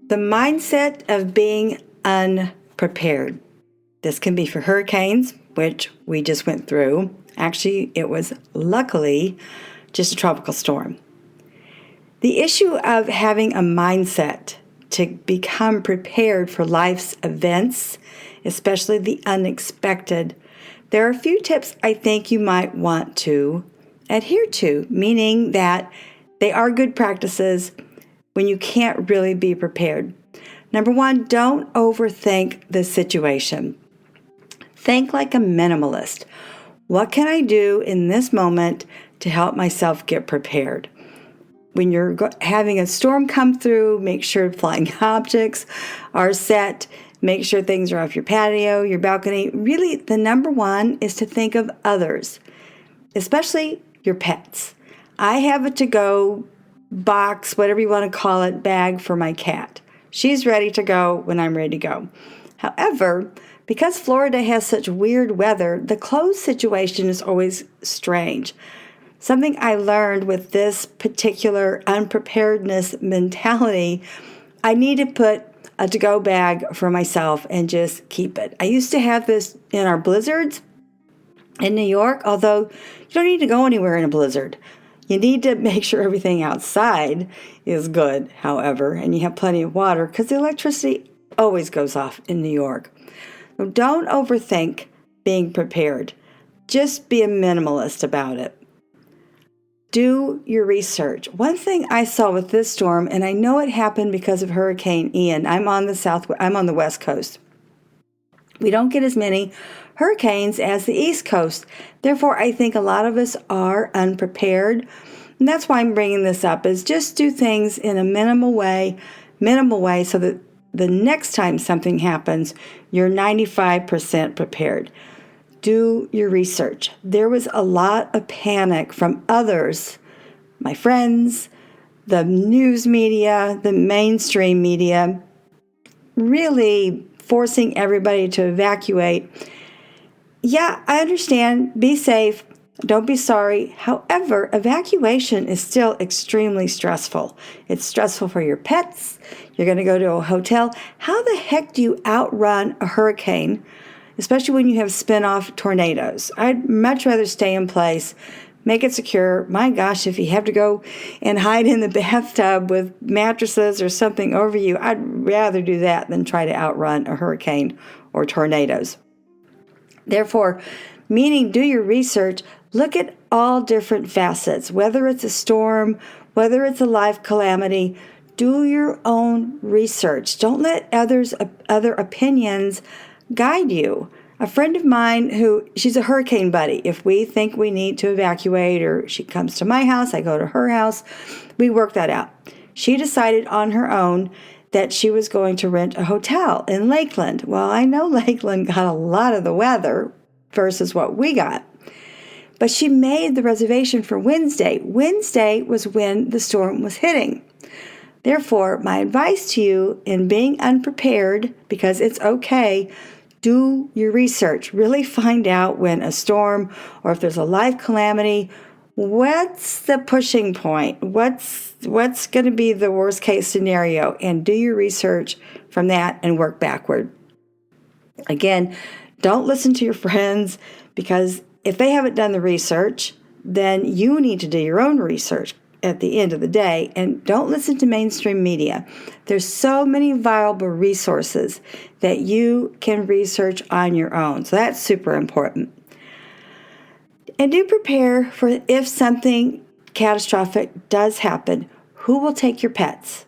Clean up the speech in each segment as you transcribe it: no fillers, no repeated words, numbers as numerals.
The mindset of being unprepared. This can be for hurricanes, which we just went through. Actually, it was luckily just a tropical storm. The issue of having a mindset to become prepared for life's events, especially the unexpected, there are a few tips I think you might want to adhere to, meaning that they are good practices when you can't really be prepared. Number one, don't overthink the situation. Think like a minimalist. What can I do in this moment to help myself get prepared? When you're having a storm come through, make sure flying objects are set. Make sure things are off your patio, your balcony. Really, the number one is to think of others, especially your pets. I have a to-go box, whatever you want to call it, bag for my cat. She's ready to go when I'm ready to go. However, because Florida has such weird weather, the clothes situation is always strange. Something I learned with this particular unpreparedness mentality, I need to put a to-go bag for myself and just keep it. I used to have this in our blizzards in New York, although you don't need to go anywhere in a blizzard. You need to make sure everything outside is good, however, and you have plenty of water because the electricity always goes off in New York. So don't overthink being prepared. Just be a minimalist about it. Do your research. One thing I saw with this storm, and I know it happened because of Hurricane Ian. I'm on the West Coast. We don't get as many hurricanes as the East Coast. Therefore, I think a lot of us are unprepared. And that's why I'm bringing this up, is just do things in a minimal way so that the next time something happens, you're 95% prepared. Do your research. There was a lot of panic from others, my friends, the news media, the mainstream media, really forcing everybody to evacuate. Yeah, I understand. Be safe. Don't be sorry. However, evacuation is still extremely stressful. It's stressful for your pets. You're going to go to a hotel. How the heck do you outrun a hurricane, especially when you have spin-off tornadoes? I'd much rather stay in place, make it secure. My gosh, if you have to go and hide in the bathtub with mattresses or something over you, I'd rather do that than try to outrun a hurricane or tornadoes. Therefore, meaning do your research, look at all different facets, whether it's a storm, whether it's a life calamity, do your own research. Don't let other opinions guide you. A friend of mine she's a hurricane buddy. If we think we need to evacuate or she comes to my house, I go to her house, we work that out. She decided on her own that she was going to rent a hotel in Lakeland. Well, I know Lakeland got a lot of the weather versus what we got. But she made the reservation for Wednesday. Wednesday was when the storm was hitting. Therefore, my advice to you in being unprepared, because it's okay, do your research. Really find out when a storm or if there's a life calamity, what's the pushing point? What's going to be the worst case scenario? And do your research from that and work backward. Again, don't listen to your friends, because if they haven't done the research, then you need to do your own research at the end of the day. And don't listen to mainstream media. There's so many viable resources that you can research on your own. So that's super important. And do prepare for if something catastrophic does happen. Who will take your pets?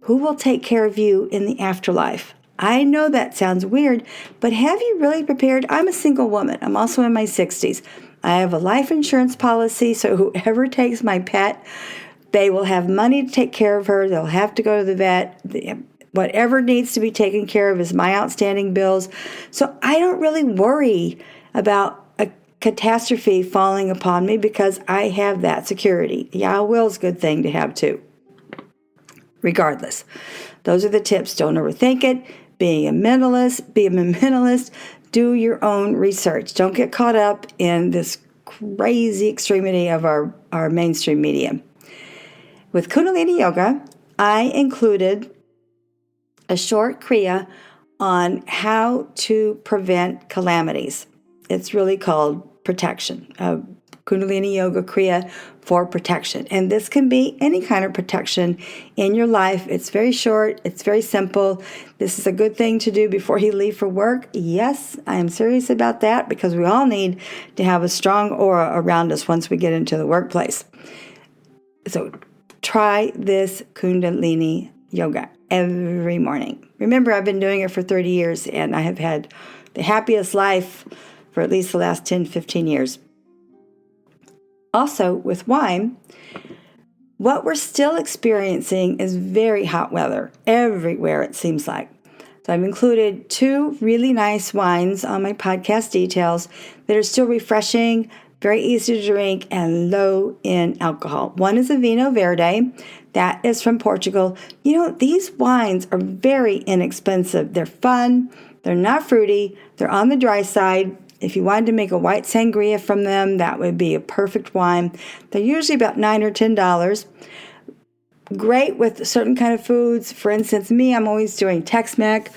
Who will take care of you in the afterlife? I know that sounds weird, but have you really prepared? I'm a single woman. I'm also in my 60s. I have a life insurance policy, so whoever takes my pet, they will have money to take care of her. They'll have to go to the vet. Whatever needs to be taken care of is my outstanding bills. So I don't really worry about a catastrophe falling upon me because I have that security. Yeah, a will's a good thing to have too. Regardless, those are the tips. Don't overthink it. Be a minimalist. Do your own research. Don't get caught up in this crazy extremity of our mainstream media. With Kundalini Yoga, I included a short Kriya on how to prevent calamities. It's really called protection, Kundalini Yoga Kriya for protection. And this can be any kind of protection in your life. It's very short. It's very simple. This is a good thing to do before you leave for work. Yes, I am serious about that because we all need to have a strong aura around us once we get into the workplace. So try this Kundalini Yoga every morning. Remember, I've been doing it for 30 years and I have had the happiest life for at least the last 10, 15 years. Also, with wine, what we're still experiencing is very hot weather everywhere, it seems like. So I've included 2 really nice wines on my podcast details that are still refreshing, very easy to drink, and low in alcohol. One is a Vinho Verde. That is from Portugal. These wines are very inexpensive. They're fun. They're not fruity. They're on the dry side. If you wanted to make a white sangria from them, that would be a perfect wine. They're usually about $9 or $10. Great with certain kind of foods. For instance, I'm always doing Tex-Mex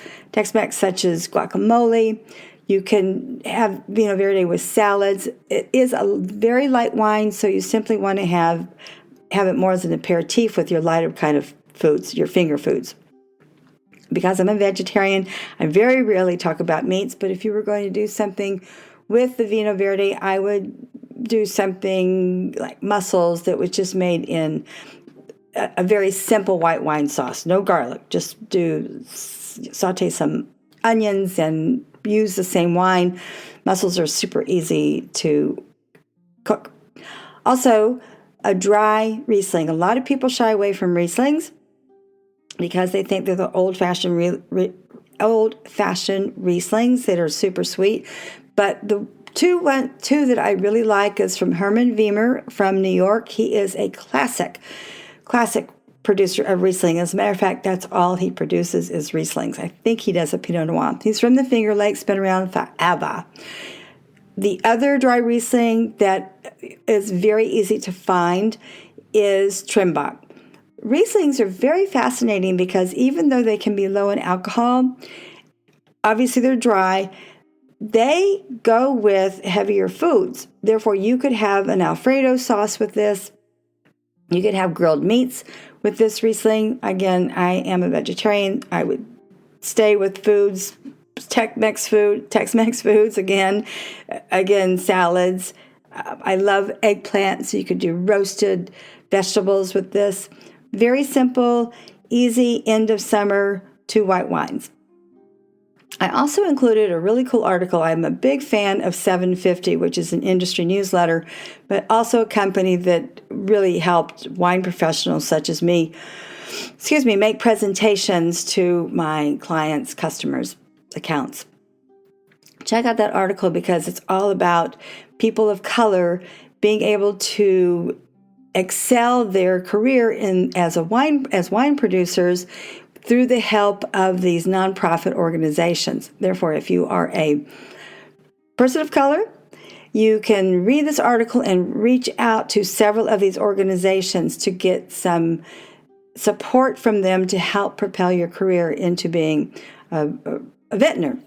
such as guacamole. You can have Vinho Verde with salads. It is a very light wine, so you simply want to have it more as an aperitif with your lighter kind of foods, your finger foods. Because I'm a vegetarian, I very rarely talk about meats, but if you were going to do something with the Vinho Verde, I would do something like mussels that was just made in a very simple white wine sauce, no garlic. Just saute some onions and use the same wine. Mussels are super easy to cook. Also, a dry Riesling. A lot of people shy away from Rieslings because they think they're the old-fashioned Rieslings that are super sweet. But the two that I really like is from Herman Wiemer from New York. He is a classic producer of Riesling. As a matter of fact, that's all he produces is Rieslings. I think he does a Pinot Noir. He's from the Finger Lakes, been around forever. The other dry Riesling that is very easy to find is Trimbach. Rieslings are very fascinating because even though they can be low in alcohol, obviously they're dry, they go with heavier foods. Therefore, you could have an Alfredo sauce with this. You could have grilled meats with this Riesling. Again, I am a vegetarian. I would stay with foods, Tex-Mex foods, again, salads. I love eggplant, so you could do roasted vegetables with this. Very simple, easy end of summer 2 white wines. I also included a really cool article. I'm a big fan of 750, which is an industry newsletter, but also a company that really helped wine professionals such as me, make presentations to my clients, customers, accounts. Check out that article because it's all about people of color being able to excel their career as wine producers through the help of these nonprofit organizations. Therefore, if you are a person of color, you can read this article and reach out to several of these organizations to get some support from them to help propel your career into being a vintner.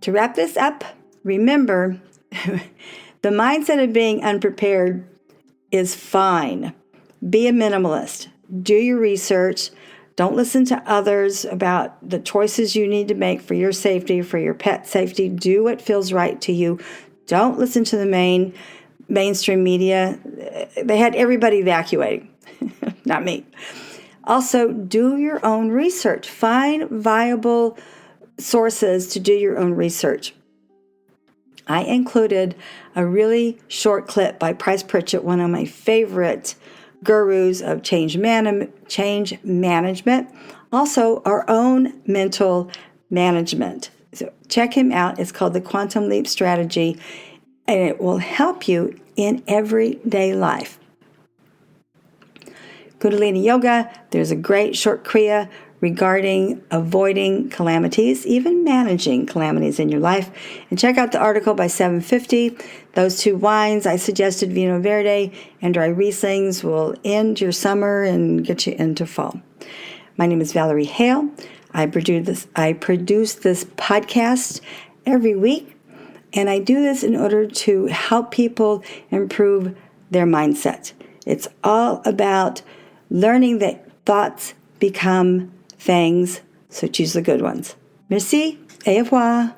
To wrap this up, remember, the mindset of being unprepared is fine. Be a minimalist. Do your research. Don't listen to others about the choices you need to make for your safety, for your pet safety. Do what feels right to you. Don't listen to the mainstream media. They had everybody evacuating, not me. Also, do your own research. Find viable sources to do your own research. I included a really short clip by PRITCHETT, one of my favorite gurus of change management, also our own mental management. So check him out. It's called the Quantum Leap Strategy, and it will help you in everyday life. Kundalini Yoga, there's a great short Kriya regarding avoiding calamities, even managing calamities in your life. And check out the article by 750. Those 2 wines I suggested, Vinho Verde and dry Rieslings, will end your summer and get you into fall. My name is Valerie Hale. I produce this podcast every week, and I do this in order to help people improve their mindset. It's all about learning that thoughts become things, so choose the good ones. Merci, et au revoir.